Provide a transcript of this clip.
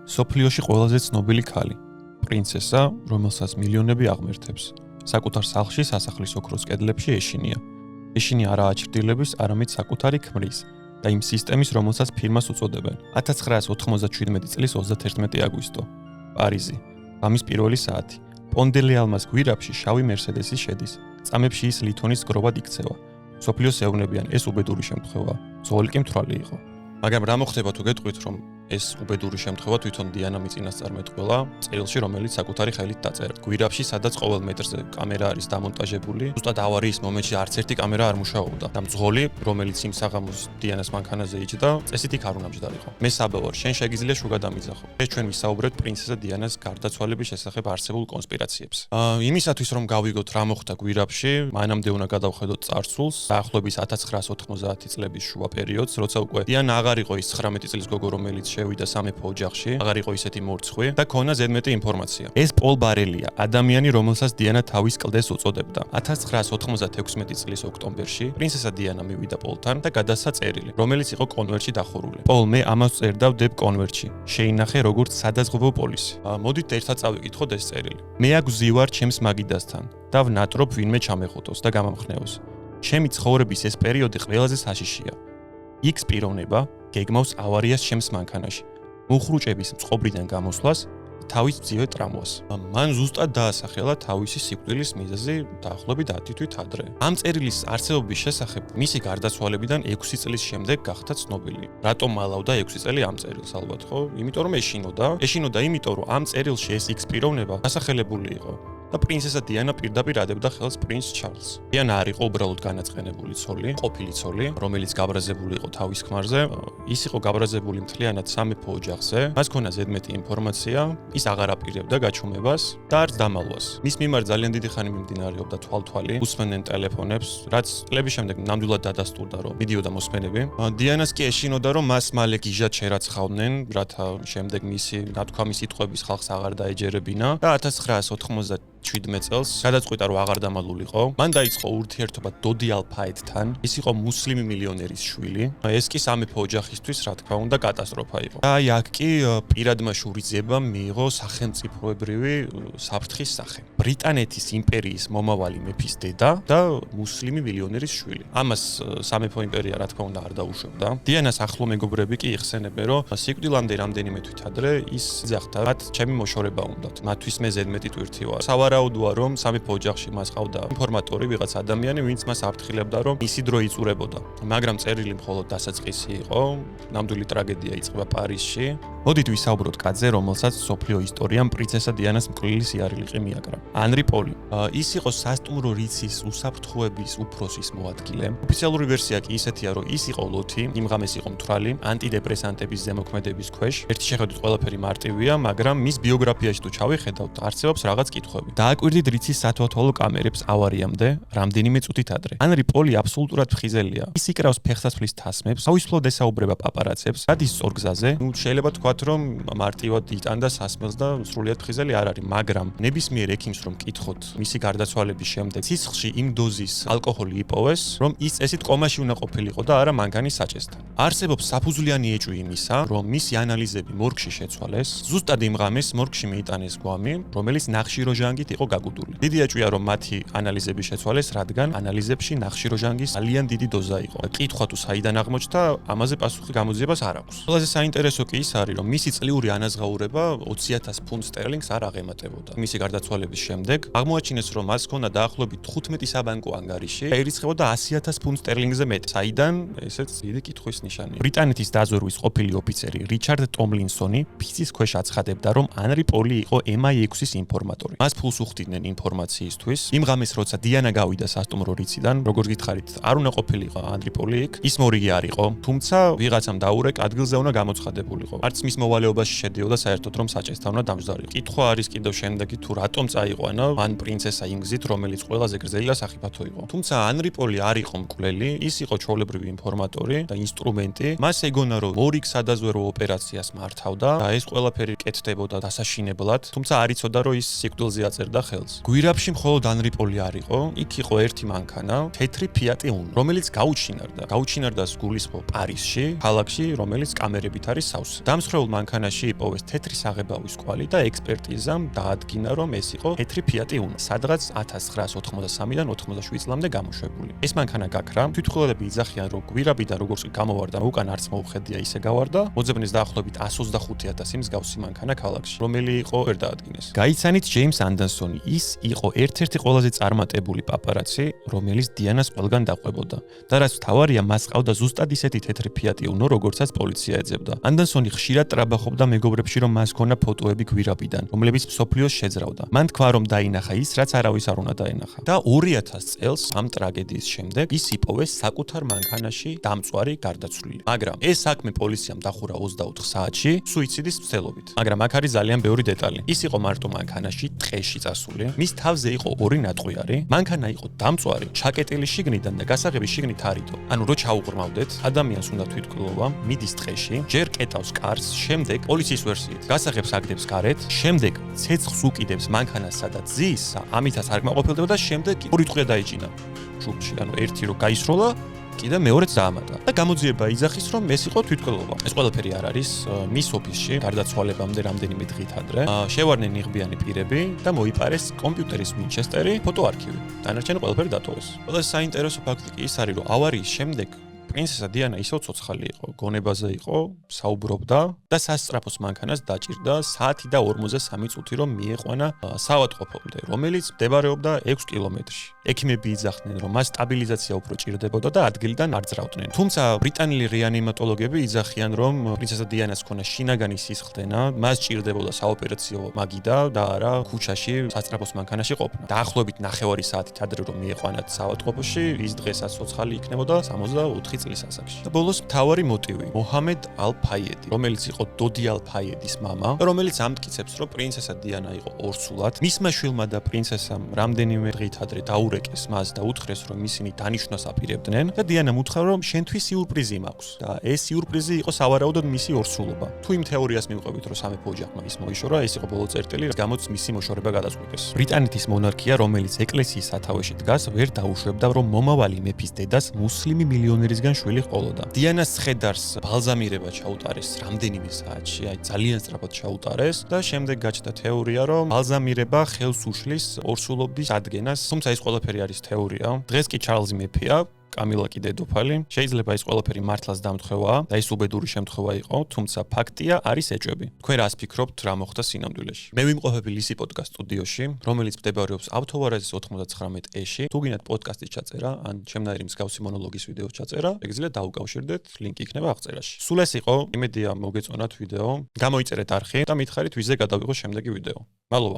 სოფლიოში ყველაზე ცნობილი ქალი, პრინცესა, რომელსაც მილიონები აღმერთებს. საკუთარ სახლში სასახლის ოქროს კედლებში ეშინია. ეშინია არა აჩრდილების, არამედ საკუთარი ქმრის და იმ სისტემის, რომელსაც ფირმას უწოდებენ. 1997 წლის 31 აგვისტო. პარიზი. ამის პირველი საათი. პონდელი ალმას გვირაბში შავი მერსედესი შედის. წამებში ის ლითონის გროვად იქცევა. სოფლიოს ეუბნებიან, ეს უბედური შემთხვევა. ძველი კი მთვრალი იყო. მაგრამ რა მოხდება თუ გეტყვით, რომ ეს უბედური შემთხვევა თვითონ დიანა მიწინას წარმეტყველა წერილში, რომელიც საკუთარი ხელით დაწერა. გვირაბში, სადაც ყოველ მეტრზე კამერა არის დამონტაჟებული, ზუსტად ავარიის მომენტში არც ერთი კამერა არ მუშაობდა. და მძღოლი, რომელიც იმ საღამოს დიანას მანქანაზე იჯდა, წესით იქ არ უნდა მჯდარიყო. მე საბოლოოდ, შენ შეგიძლია შუა დამიძახო. ეს ჩვენ ვისაუბრებთ პრინცესა დიანას გარდაცვალების შესახებ არსებულ კონსპირაციებს. იმისათვის, რომ გავიგოთ რა მოხდა გვირაბში, მანამდე უნდა გადავხედოთ წარსულს, დაახლოებით 1990 წლების შუა პერიოდს, როცა უკვე დიანა აღარ იყო ის 19 წლის გოგო, რომელიც შევიდა სამეფო ოჯახში, აღარ იყო ისეთი მორცხვი და ქონა ზედმეტი ინფორმაცია. ეს პოლ ბარელია, ადამიანი, რომელსაც დიანა თავის კლდეს უწოდებდა. 1996 წლის ოქტომბერში პრინცესა დიანა მივიდა პოლთან და გადასცა წერილი, რომელიც იყო კონვერტში დახურული. პოლ, მე ამას წერდა ვდებ კონვერტში. შეინახე როგორც სადაზღვევო პოლისი. მოდით ერთად წავიკითხოთ ეს წერილი. მე აქ ვზივარ ჩემს მაგიდასთან და ვნატრობ ვინმე ჩამეხუტოს და გამამხნევოს. ჩემი ცხოვრების ეს პერიოდი ყველაზე საშიშია. იქ პიროვნება გეგმავს ავარიას ჩემს მანქანაში, მუხრუჭების წყობრიდან გამოსვლას, თავის მძივე ტრამვას. მან ზუსტად დაასახელა თავისი სიკვდილის მიზეზი დაახლოებით 10 თვით ადრე. ამ წერილის არსებობის შესახებ მისი გარდაცვალებიდან 6 წლის შემდეგ გახდა ცნობილი. რატომ მალავდა 6 წელი ამ წერილს ალბათ, ხო? იმიტომ რომ ეშინოდა იმიტომ რომ ამ წერილში ეს X პიროვნება დასახელებული იყო. და პრინცესა დიანა პირდაპირ ადებდა ხელს პრინც ჩარლზს. დიანა არ იყო უბრალოდ განაწყენებული ცოლი, ყოფილი ცოლი, რომელიც გაბრაზებული იყო თავის ქმარზე, ის იყო გაბრაზებული მთლიანად სამეფო ოჯახზე. მას ჰქონდა ზედმეტი ინფორმაცია, ის აღარ აპირებდა გაჩუმებას და არც დამალვას. მის მიმართ ძალიან დიდი ხანი მიმდინარეობდა თვალთვალი, უსმენდნენ ტელეფონებს, რაც წლების შემდეგ ნამდვილად დადასტურდა, რომ მიდიოდა მოსმენები. დიანას კი ეშინოდა, რომ მას მალე გიჟად შერაცხავდნენ, რათა შემდეგ მისი ნათქვამი სიტყვების ხალხს აღარ დაეჯერებინა და 1997 წელს გადაწყვიტა, რომ აღარ დამალულიყო. მან დაიწყო ურთიერთობა დოდი ალ-ფაედთან. ის იყო მუსლიმი მილიონერის შვილი. ეს კი სამეფო ოჯახისთვის, რა თქმა უნდა, კატასტროფა იყო. და აი აქ კი პირადმა შურიძებამ მიიღო სახელმწიფოებრივი საფრთხის სახე. ბრიტანეთის იმპერიის მომავალი მეფის დედა და მუსლიმი მილიონერის შვილი. ამას სამეფო იმპერია, რა თქმა უნდა, არ დაუშვებდა. დიანას ახლო მეგობრები კი იხსენებენ, რომ სიკვდილამდე რამდენიმე თვით ადრე ის ძახდა, მათ ჩემი მოშორება უნდათ. მათთვის მე ზედმეტი ტვირთი ვარ. სავარაუდოა, რომ სამეფო ოჯახში მას ყავდა ინფორმატორი, ვიღაც ადამიანი, ვინც მას აფრთხილებდა, რომ ისი დრო იწურებოდა. მაგრამ წერილი მხოლოდ დასაწყისი იყო. ნამდვილი ტრაგედია იწყება პარიზში. მოდით ვისაუბროთ კაცზე, რომელსაც სოფლიო ისტორიამ პრინცესა დიანას მკვლელი სიარილიყი მიაკრა. ანრი პოლი. ის იყო სასტუმრო რიცის უსაფრთხოების უფროსის მოადგილე. ოფიციალური ვერსია კი ისეთია, რომ ის იყო ლოთი, იმ ღამეს იყო მთვრალი, ანტიდეპრესანტების ზემოქმედების ქვეშ. ერთი შეხედვით ყველაფერი მარტივია, მაგრამ მის ბიოგრაფიაში თუ ჩავიხედავთ, არსებობს რაღაც კითხვები. დააკვირდით რიცის სათვალთვალო კამერებს ავარიამდე, რამდენიმე წუთით ადრე. ანრი პოლი აბსოლუტურად ფხიზელია. ის იკრავს ფეხსაცმლის თასმებს, თავისუფლად ესაუბრება პაპარაცებს, გადის სწორგზაზე. შეიძლება თქვათ, რომ მარტივად იტანდა სასმელს და სრულიად ფხიზელი არ არის, მაგრამ ნებისმიერ ექიმს რომ კითხოთ მისი გარდაცვალების შემდეგ სისხლში იმ დოზის ალკოჰოლი იპოვეს, რომ ის წესით კომაში უნდა ყოფილიყო და არა მანქანის საჭესთან. არსებობს საფუძვლიანი ეჭვი იმისა, რომ მისი ანალიზები მორგში შეცვალეს. ზუსტად იმ ღამეს მორგში მიიტანეს გვამი, რომელიც ნახშიროჟანგით იყო გაგუდული. დიდი ეჭვია, რომ მათი ანალიზები შეცვალეს, რადგან ანალიზებში ნახშიროჟანგის ძალიან დიდი დოზა იყო. კითხვა თუ საიდან აღმოჩნდა, ამაზე პასუხი გამოძიებას არ აქვს. ყველაზე საინტერესო კი ის არის, რომ მისი წლიური ანაზღაურება 20,000 ფუნტ სტერლინგს არ აღემატებოდა. მისი გარდაცვალების შემდეგ აღმოაჩინეს, რომ მას ჰქონდა დაახლოებით 15 საბანკო ანგარიში, ერიცხებოდა 100,000 ფუნტ სტერლინგზე მეტ. საიდან ესეც დიდი კითხვის ნიშანია. ბრიტანეთის დაზვერვის ყოფილი ოფიცერი რიჩარდ ტომლინსონი ფიცის ქვეშ აცხადებდა, რომ ანრი პოლი იყო MI6-ის ინფორმატორი. მას ფულს უხდიდნენ ინფორმაციისთვის. იმ ღამეს, როცა დიანა გავიდა სასტუმრო რიციდან, როგორც გითხარით, არ უნდა ყოფილიყო ანრი პოლი იქ. ის მორიგი არ იყო, თუმცა ვიღაცამ დაურეკა, ადგილზე უნდა გამოცხადებულიყო. არც მის მოვალეობაში შედიოდა საერთოდ, რომ საჭესთან უნდა დამჯდარიყო. კითხვა არის კიდევ შემდეგი, თუ რატომ წაიღო იყო, ანუ მან პრინცესა იმგზით, რომელიც ყველაზე გრძელი და სახიფათო იყო. თუმცა ანრი პოლი არ იყო მკვლელი, ის იყო ჩვეულებრივი ინფორმატორი და ინსტრუმენტი. მას ეგონა, რომ მორიგ სადაზვერო ოპერაციას მართავდა და ეს ყველაფერი კეთდებოდა დასაშინებლად, თუმცა არ იცოდა, რომ ის სიკვდილზე აწერდა ხელს. გვირაბში მხოლოდ ანრი პოლი არ იყო, იქ იყო ერთი მანქანა, თეთრი Fiat Uno, რომელიც გაუჩინარდა სგულისხმო პარიზში, ქალაქში, რომელიც კამერებით არის სავსე. დამსხვრეულ მანქანაში იპოვეს თეთრი საღებავის კვალი და ექსპერტიზამ დაადგინა, რომ ეს იყო თეთრი Fiat Uno, სადღაც 1983-დან 87 წლამდე გამოშვებული. ეს მანქანა გაქრა, თვითმხილველები იძახიან, რომ გვირაბიდან როგორც გამოვარდა, უკან არც მოუხედია ისე გავარდა, მოძებნის დაახლოებით 125,000 მსგავსი მანქანა ქალაქში, რომელი იყო ვერ დაადგინეს. გაიცანით ჯეიმს ანდერსონი, ის იყო ერთ-ერთი ყველაზე წარმატებული პაპარაცი, რომელიც დიანას ყველგან დაყვებოდა. და რაც მთავარია, მას ყავდა ზუსტად ისეთი თეთრი Fiat Uno, როგორცაც პოლიცია ეძებდა. ანდერსონი ხშირად ტრაბახობდა მეგობრებში, რომ მას ჰქონდა ფოტოები გვირაბიდან, რომლებიც მსოფლიოს შეძრავდა. მან თქვა, რომ დაინახა ის, რაც არავის არ უნდა დაენახა. და 2000 წელს ამ ტრაგედიის შემდეგ ის იპოვეს საკუთარ მანქანაში დამწვარი გარდაცვლილი. მაგრამ ეს საქმე პოლიციამ დახურა 24 საათში სუიციდის მცდელობით. მაგრამ აქ არის ძალიან ბევრი დეტალი. ის იყო მარტო მანქანაში, ტყეში წასული. მის თავზე იყო ორი ნატყვიარი, მანქანა იყო დამწვარი, ჩაკეტილი შიგნიდან და გასაღები შიგნით არიდო. ანუ რო ჩაუღრმავდეთ, ადამიანს უნდა თვითმკვლელობა, მიდის ტყეში, ჯერ კეტავს კარს, შემდეგ პოლიციის ვერსიით გასაღებს აგდებს გარეთ, შემდეგ ცეცხლს უკიდებს მანქანას, სადაც ზის, ამითაც არ კმაყოფილდება და შემდეგ ორი ტყვია დაიჭინა. ჯუბში, ანუ ერთი რო გაისროლა, კიდე მეორეც დაამატა. და გამოძიება იძახის, რომ ეს იყო თვითმკვლელობა. ეს ყველაფერი არ არის მის ოფისში, გარდაცვალებამდე რამდენიმე დღით ადრე. შევარდნენ ნიღბიანი პირები და მოიპარეს კომპიუტერის ვინჩესტერი, ფოტოარქივი. დანარჩენი ყველაფერი დატოვეს. ყველაზე საინტერესო ფაქტი კი ის არის, რომ ავარიის შემდეგ პრინცესა დიანა ისევ ცოცხალი იყო, გონებაზე იყო, საუბრობდა და სასწრაფოს მანქანას დაჭირდა საათი და 43 წუთი, რომ მიეყვანა საავადმყოფომდე, რომელიც მდებარეობდა 6 კილომეტრში. ექიმები იძახდნენ, რომ მას სტაბილიზაცია უფრო ჭირდებოდა და ადგილიდან არ ძრავდნენ. თუმცა ბრიტანელი რეანიმატოლოგები იძახიან, რომ პრინცესა დიანას ჰქონდა შინაგანი სისხლდენა, მას ჭირდებოდა საოპერაციო მაგიდა და არა ქუჩაში სასწრაფოს მანქანაში ყოფნა. დაახლოებით 9 საათით ადრე რომ მიეყვანათ საავადმყოფოში, ის დღესაც ცოცხალი იქნებოდა 64 წლის ასაკში. და ბოლოს მთავარი მოტივი, მოჰამედ ალ-ფაიედი, რომელიც იყო დოდი ალ-ფაიედის მამა, რომელიც ამტკიცებს, რომ პრინცესა დიანა იყო ორსულად. მისმა შვილმა და პრინცესამ რამდენიმე დღით ადრე დაურეკეს მას და უთხრეს, რომ ისინი დანიშნვას აპირებდნენ და დიანამ უთხრა, რომ შენთვის სიურპრიზი მაქვს და ეს სიურპრიზი იყო სავარაუდოდ მისი ორსულობა. თუ იმ თეორიას მივყვებით, რომ სამეფო ოჯახმა ის მოიშორა, ეს იყო ბოლო წერტილი, გამოც მისი მოშორება გადაწყვიტეს. ბრიტანეთის მონარქია, რომელიც ეკლესიის სათავეში დგას, ვერ დაუშვებდა, რომ მომავალი მეფის დედას მუსლიმი მილიონერისგან შვილი ჰყოლოდა. დიანას ცხედარს ბალზამირება ჩაუტარეს რამდენიმე საათში, ძალიან სწრაფად ჩაუტარეს და შემდეგ გაჩნდა თეორია, რომ ბალზამირება ხელს უშლის ორსულობის ადგენას, თუმცა ეს ყველაფერი არის თეორია. დღეს კი ჩარლზი მეფეა, კამილა კი დედოფალი. შეიძლება ეს ყველაფერი მართლაც დამთხევაა და ეს უბედური შემთხვევა იყო, თუმცა ფაქტია არის ეჭვები. თქვენ რას ფიქრობთ, რა მოხდა სინამდვილეში? მე ვიმყოფები ლისი პოდკასტ სტუდიოში, რომელიც მდებარეობს ავთოვარაზის 99-ში. თუ გინდათ პოდკასტის ჩაწერა, ან ჩემნაირი მსგავსი მონოლოგის ვიდეოს ჩაწერა, ეგრეთ დაუკავშირდეთ, ლინკი იქნება აღწერაში. სულ ეს იყო, იმედია მოგეწონათ ვიდეო. გამოიწერეთ არხი და მითხარით ვიზე გადავიღო შემდეგი ვიდეო. მადლობა.